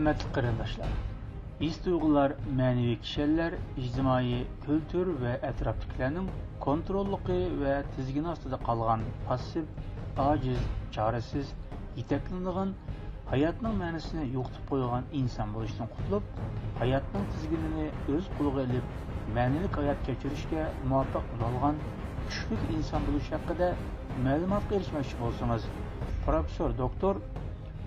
Hürmetli qarindoshlar, his tuyg'ular, ma'naviy kishilar, ijtimoiy, kültür va atrofdagilarning kontrolligi va tizgini ostida qolgan passiv, ojiz, chorasiz, yetaklanadigan, hayotning ma'nosini yo'qotib qo'ygan inson bo'lishdan qutulib, hayotning tizginini o'z qo'liga olib, ma'naviy hayot kechirishga muvaffaq bo'lgan kuchli inson bo'lish haqida ma'lumotga erishmoqchi bo'lsangiz, professor doktor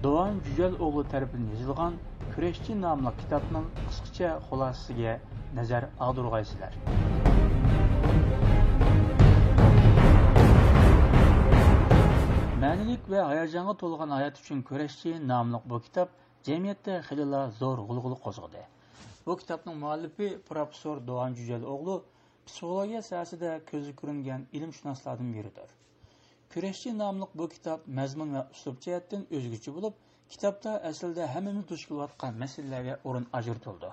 Doğan Cüceloğlu tarafından yazılgan Küreşçi namlı kitabının kısaca xulasasiga nazar ağdırğaysızlar. Ma'nilik ve hayajonga to'lgan hayat uchun Küreşçi namlı bu kitap cemiyette xilila zor g'ulg'ula qo'zg'adi. Bu kitapning muallifi professor Doğan Cüceloğlu psixologiya sohasida ko'zi ko'ringan ilmshunoslardan biridir. Küreşçi namlı bu kitap mazmun ve uslub jihatdan o'zgacha bo'lib, kitapta aslida hammamiz duch kelayotgan masalalarga o'rin ajratildi.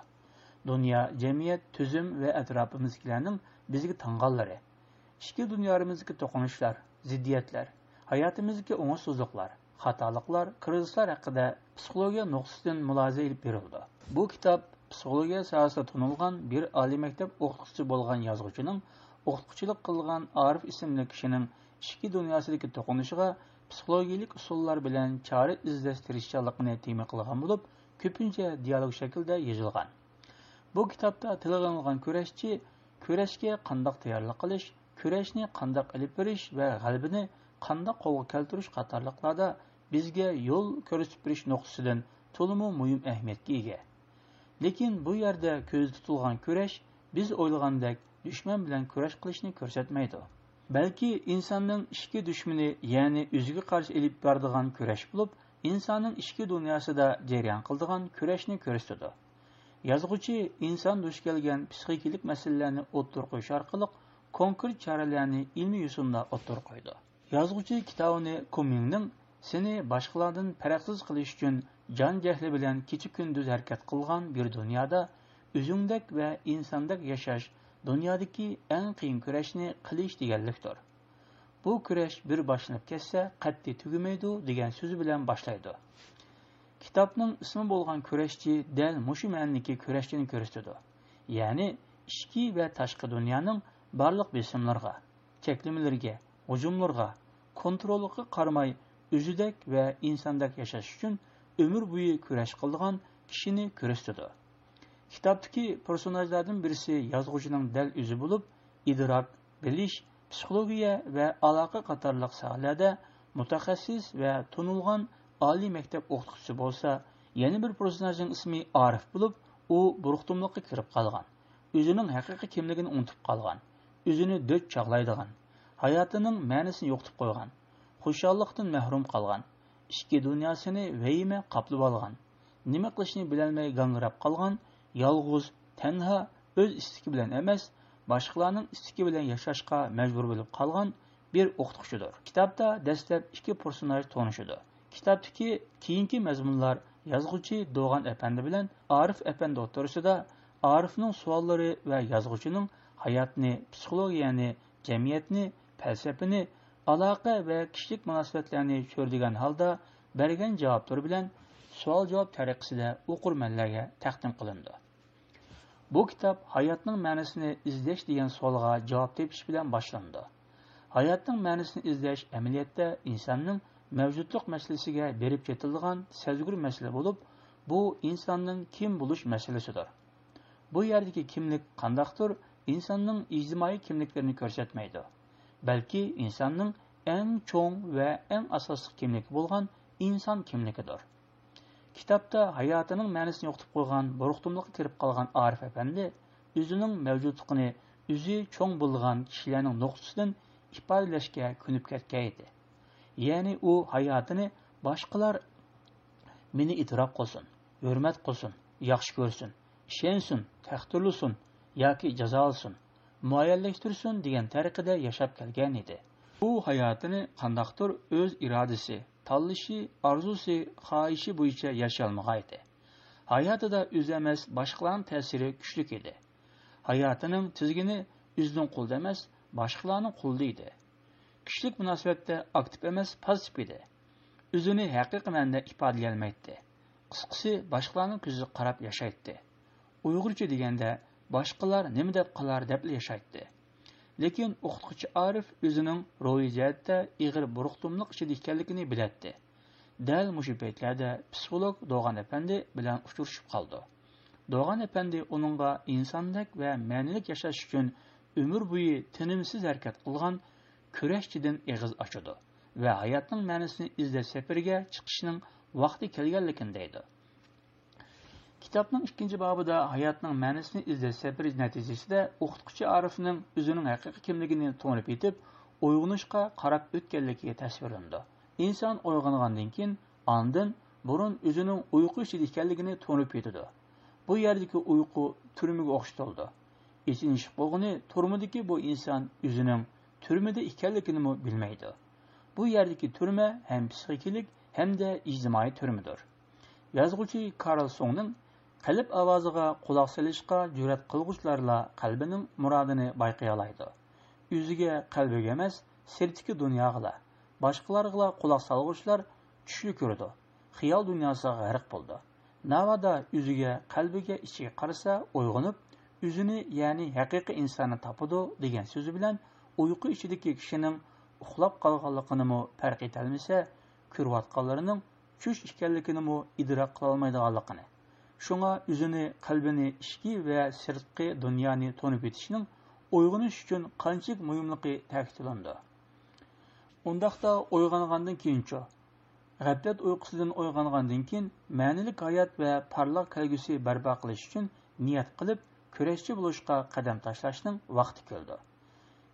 Dunyo, jamiyat, tuzum va atrofimizdagilarning bizga tanganlari, ichki dunyomizga to'qinishlar, ziddiyatlar, hayotimizga o'ngsizliklar, xatoliklar, krizlar haqida psixologiya nuqtasidan mulohaza olib berildi. Bu kitap psixologiya sohasida tanilgan bir oliy maktab o'qituvchisi bo'lgan yozuvchining o'qituvchilik qilgan Arif ismli kishining ichki dunyosidagi to'qinishiga psixologik usullar bilan chora izlash tirishchiligini tema qilgan bo'lib, ko'pincha dialog shaklida yozilgan. Bu kitobda tilga olingan kurashchi kurashga qanday tayyorlik qilish, kurashni qanday olib berish va g'alabani qanday qo'lga keltirish qatorliqlarda bizga yo'l ko'rsatib berish nuqtasidan to'liq muhim ahamiyatga ega. Lekin bu yerda ko'zda tutilgan kurash biz o'ylagandek dushman bilan kurash qilishni ko'rsatmaydi. Balki insonning ichki dushmani, ya'ni o'ziga qarshi olib boradigan kurash bo'lib, insonning ichki dunyosida jarayon qiladigan kurashni ko'rsatadi. Yozuvchi inson duch kelgan psixikalik masalalarni o'ttir qo'yish orqali konkret choralarni ilmiy yo'sinda o'ttir qo'ydi. Yozuvchi kitobini Kumingning seni boshqalardan farqsiz qilish uchun jon jahli bilan kecha kunduz harakat qilgan bir dunyoda o'zingdek va insondek yashash dunyodagi eng qiyin kurashni qilish deganlikdir. Bu kurash bir boshlanib ketsa qat'iy tugamaydi degan so'zi bilan boshlaydi. Kitobning ismi bo'lgan kurashchi dal mushu ma'nodagi kurashchini ko'rsatadi. Ya'ni ichki va tashqi dunyoning barliq besimlarga, cheklamalarga, hujumlarga, kontrolga qaramay o'zidek va insondek yashash uchun umr bo'yi kurash qilgan kishini ko'rsatadi. Kitobdagi personajlardan birisi yozuvchining dal o'zi bo'lib, idrok, bilish, psixologiya va aloqa qatorliq sohalarda mutaxassis va tanilgan oliy maktab o'qituvchisi bo'lsa, yana bir personajning ismi Arif bo'lib, u buruqtumlikka kirib qolgan, o'zining haqiqiy kimligini unutib qolgan, o'zini do'ch chaqlaydigan, hayotining ma'nosini yo'qotib qo'ygan, xushallikdan mahrum qolgan, ichki dunyosini vahima qoplab olgan, nima qilishni bilolmay gangrab qolgan, yolg'iz, tanha, o'z istiki bilan emas, boshqalarning istiki bilan yashashga majbur bo'lib qolgan bir o'qituvchidir. Kitobda dastlab ikki personaj tanishadi. Kitobdagi keyingi mazmunlar yozuvchi Doğan Efendi bilan Arif Efendi o'rtasida Arifning savollari va yozuvchining hayotni, psixologiyani, jamiyatni, falsafani, aloqa va kishilik munosabatlarni ko'rdigan holda bergan javoblar bilan savol-javob tariqasida o'qirmanlarga taqdim qilindi. Bu kitob hayotning ma'nosini izlash degan savolga javob tepish bilan boshlandi. Hayotning ma'nosini izlash amaliyotda insonning mavjudlik masalasiga berib ketilgan sezgur masala bo'lib, bu insonning kim bo'lish masalasidir. Bu yerdagi kimlik qandaqdir, insonning ijtimoiy kimliklarini ko'rsatmaydi, balki insonning eng cho'ng va eng asosiy kimligi bo'lgan inson kimligidir. Kitobda hayotining ma'nosini yo'qotib qo'ygan, buruqtumlikka kirib qolgan Arif Efendi o'zining mavjudligini o'zi cho'ng bo'lgan kishilarning nuqtasidan ifodalashga ko'nib ketgan edi. Ya'ni u hayotini boshqalar meni e'tirof qilsin, hurmat qilsin, yaxshi ko'rsin, ishonsin, taqdirlasin yoki jazo olsin, muayyanlashtirsin degan tariqada yashab kelgan edi. U hayotini qandaqdir o'z irodasi, tanlashi, orzusi, xohishi bo'yicha yasholmaydi. Hayotida o'zi emas, boshqalarning ta'siri kuchli edi. Hayotining tizgini o'zining qo'lida emas, boshqalarning qo'lida edi. Kişilik munosabatda aktiv emas, passiv edi. O'zini haqiqiy ma'noda ifodalay olmaydi. Qisqasi, boshqalarning ko'ziga qarab yashaydi. Uyg'urcha deganda boshqalar nima deb qolar deb yashaydi. Lekin o'qituvchi Arif o'zining ro'yi jihatda ig'ir buruqtumliq ichida ekanligini biladi. Dal mushu paytlarda psixolog Doğan Efendi bilan uchrashib qoldi. Doğan Efendi uningga insonlik va ma'nilik yashash uchun umr bo'yi tinimsiz harakat qilgan kurashchidan eg'iz ochadi va hayotning ma'nosini izlash safariga chiqishning vaqti kelganligini deydi. Kitapның ikkinchi bobida hayotning ma'nosini izlash safari natijasida o'qituvchi Arifning o'zining haqiqiy kimligini to'nib yetib, uyg'onishga qarab o'tganligi tasvirlandi. İnsan uyg'ongandan keyin ondan burun o'zining uyqu ichida ekanligini to'nib yetadi. Bu yerdagi uyqu turmaga o'xshatildi. Esinish bo'lg'ini turmadagi bu inson o'zining turmada ekanligini bilmaydi. Bu yerdagi turma ham psixikalik hamda ijtimoiy turmadir. Yozuvchi Karl Songning qalb ovoziga quloq solishga jur'at qilguvchilarla qalbining murodini bayqay oladi. O'ziga qalbiga emas, sirtiki dunyoga, boshqalarga quloq solguvchilar tushli ko'rdi. Xiyol dunyosiga g'arq bo'ldi. Navada o'ziga, qalbiga ichiga qarasa, uyg'onib, o'zini, ya'ni haqiqiy insonni topadi degan so'zi bilan uyqu ichidagi kishining uxlab qolganligini farq etolmasa, ko'rayotganlarining tush ekanligini idrok qila olmaydiganligini. Şuna o'zini, qalbini, ichki va sirtqi dunyoni to'nib yetishning uyg'onish uchun qanchalik muhimligi ta'kidlandi. Undaqda uyg'ongandan keyinchi g'aflat uyqusidan uyg'ongandan keyin ma'nilik hayot va parlaq kelgusi barpo qilish uchun niyat qilib kurashchi bo'lishga qadam tashlashning vaqti keldi.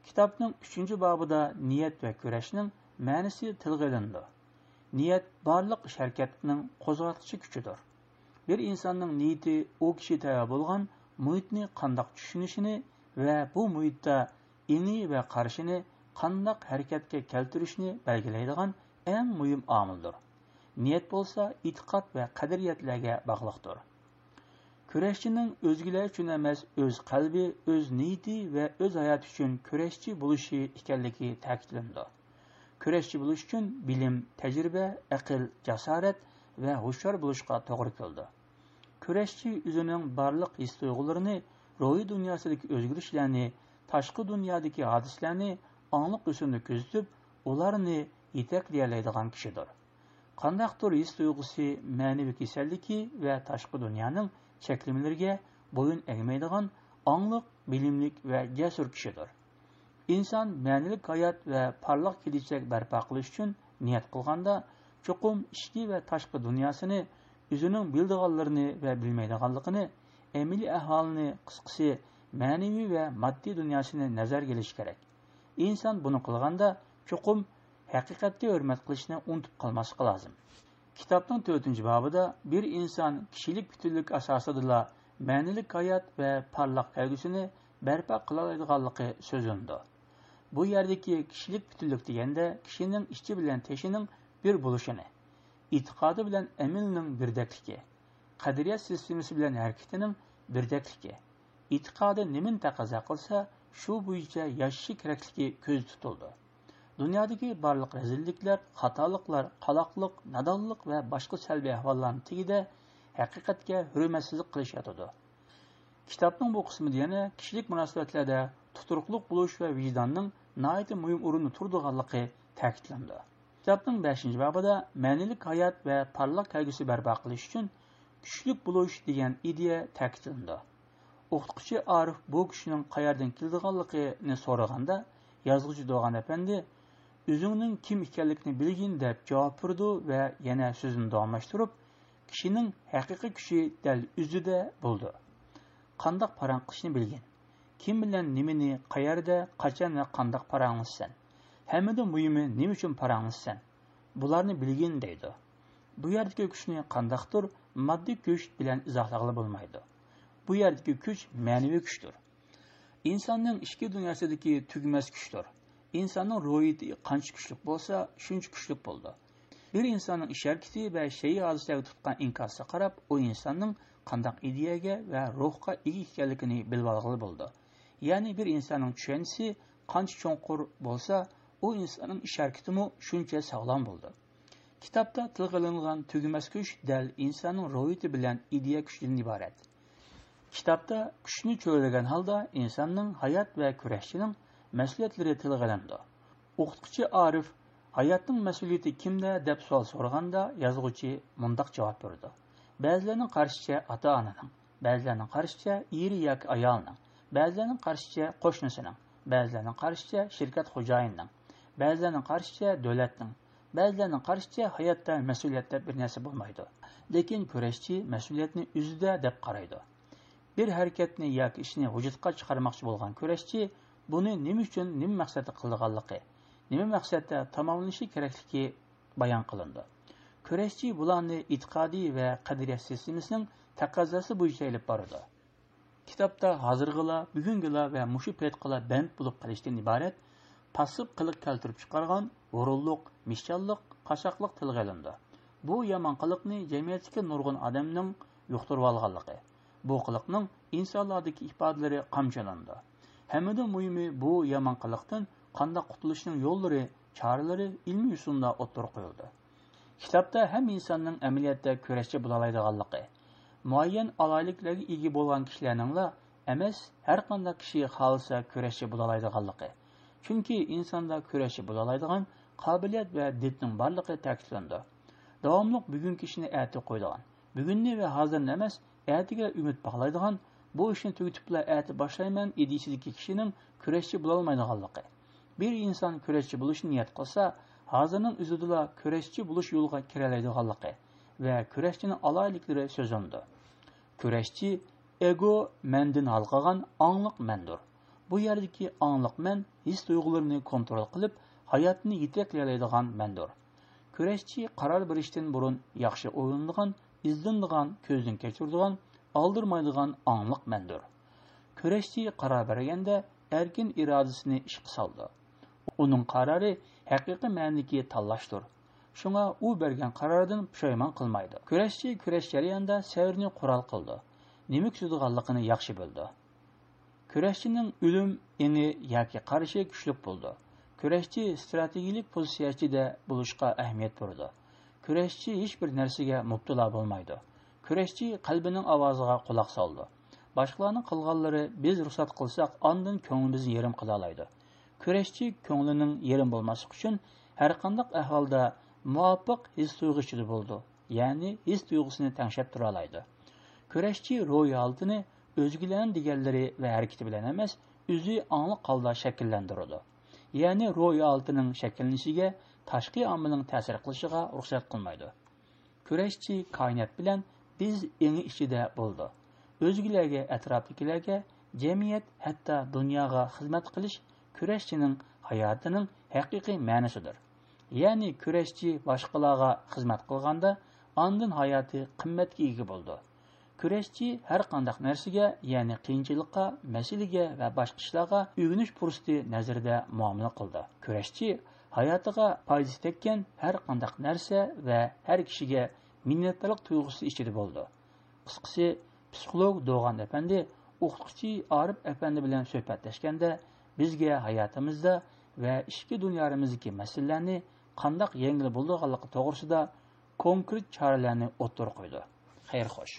Kitapning 3-bobida niyat va kurashning ma'nosi tilga olindi. Niyat barliq ish harakatining qo'zg'atuvchi kuchidir. Bir insonning niyati u kishi tayyor bo'lgan muhitni qandoq tushunishini va bu muhitda ini va qarashini qandoq harakatga keltirishni belgilaydigan eng muhim omildir. Niyat bo'lsa e'tiqod va qadriyatlarga bog'liqdir. Kurashchining o'zgalar uchun emas, o'z qalbi, o'z niyati va o'z hayoti uchun kurashchi bo'lishi ekanligi ta'kidlandi. Kurashchi bo'lish uchun bilim, tajriba, aql, jasorat va hushyor bo'lishga to'g'ri keldi. Kurashchi o'zining barliq his-tuyg'ularini, ruhiy dunyosidagi o'zgarishlarni, tashqi dunyodagi hodisalarni aniq usulda kuzatib, ularni yetaklaydigan kishidir. Qandaqdir his-tuyg'usi ma'naviy kasalligi va tashqi dunyoning cheklamalariga bo'yin egmaydigan aniq, bilimlik va jasur kishidir. İnsan ma'nilik hayot va parlaq kelajak barpo qilish uchun niyat qilganda cho'qim ichki va tashqi dunyosini, o'zining bildiganlarini va bilmaydiganligini, amaliy ahvolini, qisqasi ma'naviy va moddiy dunyosini nazarga olish kerak. İnsan buni qilganda cho'qim haqiqatga hurmat qilishni unutib qolmaslik lozim. Kitapning 4-bobida bir inson kishilik butunlik asosida ma'nilik hayot va parlaq kelgusini barpo qila oladiganligi so'zlandi. Bu yerdagi kishilik butunlik deganda kishining ichi bilan teshining bir bo'lishini, e'tiqodi bilan amalining birdakligi, qadriyat sistemasi bilan harakatining birdakligi, e'tiqodi nimani taqozo qilsa, shu bo'yicha yashashi kerakligi ko'z tutildi. Dunyodagi barliq razilliklar, xatoliklar, qaloqlik, nadonlik va boshqa salbiy ahvollarning tagida haqiqatga hurmatsizlik qilish yotadi. Kitapning bu qismida yana kishilik munosabatlarda tuturuqliq bo'lish va vijdonning nihoyatda muhim o'rinda turadiganligi ta'kidlandi. Kitapning 5-bobida ma'nilik hayot va parlaq kelgusi barpo qilish uchun kuchlik bo'lish degan ideya ta'kidlandi. O'qituvchi Arif bu kishining qayerdan kelganligini so'raganda, yozuvchi Doğan Efendi o'zining kim ekanligini bilgin deb javob berdi va yana so'zini davomlashtirib, kishining haqiqiy kuchi dal o'zida bo'ldi. Qandoq parang qilishni bilgin. Kim bilan nimani, qayerda, qachon va qandoq paranglasan. Hammadan muhimi nima uchun paranglasan. Bularni bilgin deydi. Bu yerdagi kuchni qandoqdir moddiy kuch bilan izohlag'ili bo'lmaydi. Bu yerdagi kuch ma'naviy kuchdir. İnsanning ichki dunyosidagi tugmas kuchdir. İnsanning ruhiyati qancha kuchli bo'lsa, shuncha kuchli bo'ldi. Bir insonning ish harakati va shay'iy hodisalarga tutgan inkosiga qarab, u insonning qandoq ideyaga va ruhga ega ekanligini bilib olg'ili bo'ldi. Ya'ni bir insonning tushunchasi qancha cho'nqur bo'lsa, u insonning ish harakatimi shuncha sog'lom bo'ldi. Kitapda tilga olingan tugumas kuch dal insonning ruhiyati bilan ideya kuchidan iborat. Kitapda kuchni cho'rilagan holda insonning hayot va kurashchining mas'uliyatlari tilga olindi. O'qituvchi Arif hayotning mas'uliyati kimda deb savol so'raganda yozuvchi mundaq javob berdi. Ba'zilarning qarishicha ota-onaning, ba'zilarning qarishicha eri yoki ayolning, ba'zilarning qarishicha qo'shnisining, ba'zilarning qarishicha shirkat xo'jayinining, ba'zilarning qarishicha davlatning, ba'zilarning qarishicha hayotda mas'uliyat deb bir narsa bo'lmaydi. Lekin kurashchi mas'uliyatni o'zida deb qaraydi. Bir harakatni yoki ishni vujudga chiqarmoqchi bo'lgan kurashchi buni nima uchun, nima maqsadda qilganligi, nima maqsadda tamomlanishi kerakligi bayon qilindi. Kurashchi bularni e'tiqodiy va qadriyat sistemasining taqozosi bo'yicha olib boradi. Kitapda hozirgila, bugungila va mushu paytqila band bo'lib qolishdan iborat passiv qiliq keltirib chiqargan o'rinliq, mishchanliq, qashaqliq tilga olindi. Bu yomon qiliqni jamiyatdagi nurg'un odamning yuqtirib olganligi. Bu qiliqning insonlardagi ifodalari qamchalandi. Hammadan muhimi bu yomon qiliqdan qanday qutulishning yo'llari, choralari ilmiy usulda o'tirib qo'yildi. Kitapda ham insonning amaliyotda kurashchi bo'la oladiganligi, muayyan alayliklarga ega bo'lgan kishilarningla emas, har qanday kishi xohlasa kurashchi bo'la oladiganligi. Chunki insonda kurashchi bo'la oladigan qobiliyat va didning borligi ta'kidlandi. Davomli bugungi ishni ertaga qo'ydigan, bugunni va hozirni emas, ertaga umid bog'laydigan, bu ishni tugatibla erta boshlayman idishidagi kishining kurashchi bo'la olmaydiganligi. Bir inson kurashchi bo'lishni niyat qilsa, hozirning o'zida kurashchi bo'lish yo'liga kira oladiganligi va kurashchining alayliklari so'zlandi. Kurashchi ego mendan halqagan angliq mendir. Bu yerdagi angliq men his tuyg'ularini kontrol qilib, hayotni yetaklay oladigan mendir. Kurashchi qaror berishdan burun yaxshi o'ylanadigan, izlanadigan, ko'zdan kechiradigan, aldirmaydigan angliq mendir. Kurashchi qaror berganda erkin irodasini ishga soldi. Uning qarori haqiqiy ma'nodagi tanlashdir. Shunga u bergan qaroridan pushaymon qilmaydi. Kurashchi kurash jarayonida savrni qurol qildi. Nima kutadiganligini yaxshi bildi. Kurashchining o'lim eni yoki qarishi kuchli bo'ldi. Kurashchi strategik pozitsiyada bo'lishga ahamiyat berdi. Kurashchi hech bir narsaga mubtalo bo'lmaydi. Kurashchi qalbining ovoziga quloq soldi. Boshqalarning qilganlari biz ruxsat qilsak, ondan ko'nglimizni yerim qila oladi. Kurashchi ko'nglining yerim bo'lmasligi uchun har qanday ahvolda muvofiq his tuyg'uchida bo'ldi. Ya'ni his tuyg'usini tanshab tura oladi. Kurashchi ro'y holatini o'zgilarning deganlari va harakati bilan emas, o'zi angliq holda shakllantiradi. Ya'ni ro'y holatining shakllanishiga tashqi omilning ta'sir qilishiga ruxsat qilmaydi. Kurashchi koinot bilan biz engi ichida bo'ldi. O'zgilarga, atrofdagilarga, jamiyat, hatto dunyoga xizmat qilish kurashchining hayotining haqiqiy ma'nosidir. Ya'ni kurashchi boshqalarga xizmat qilganda ondan hayoti qimmatga ega bo'ldi. Kurashchi har qanday narsaga, ya'ni qiyinchilikqa, masalaga va boshqa ishlarga o'rganish fursati nazarda muomala qildi. Kurashchi hayotiga foydasi tekkan har qanday narsa va har kishiga minnatdorlik tuyg'usi ichida bo'ldi. Qisqasi, psixolog Doğan Efendi o'qituvchi Arif Efendi bilan suhbatlashganda bizga hayotimizda va ichki dunyamizdagi masalalarni qanday yengil bo'lganligi to'g'risida konkret choralarni o'tirib qo'ydi. Xayr xo'sh.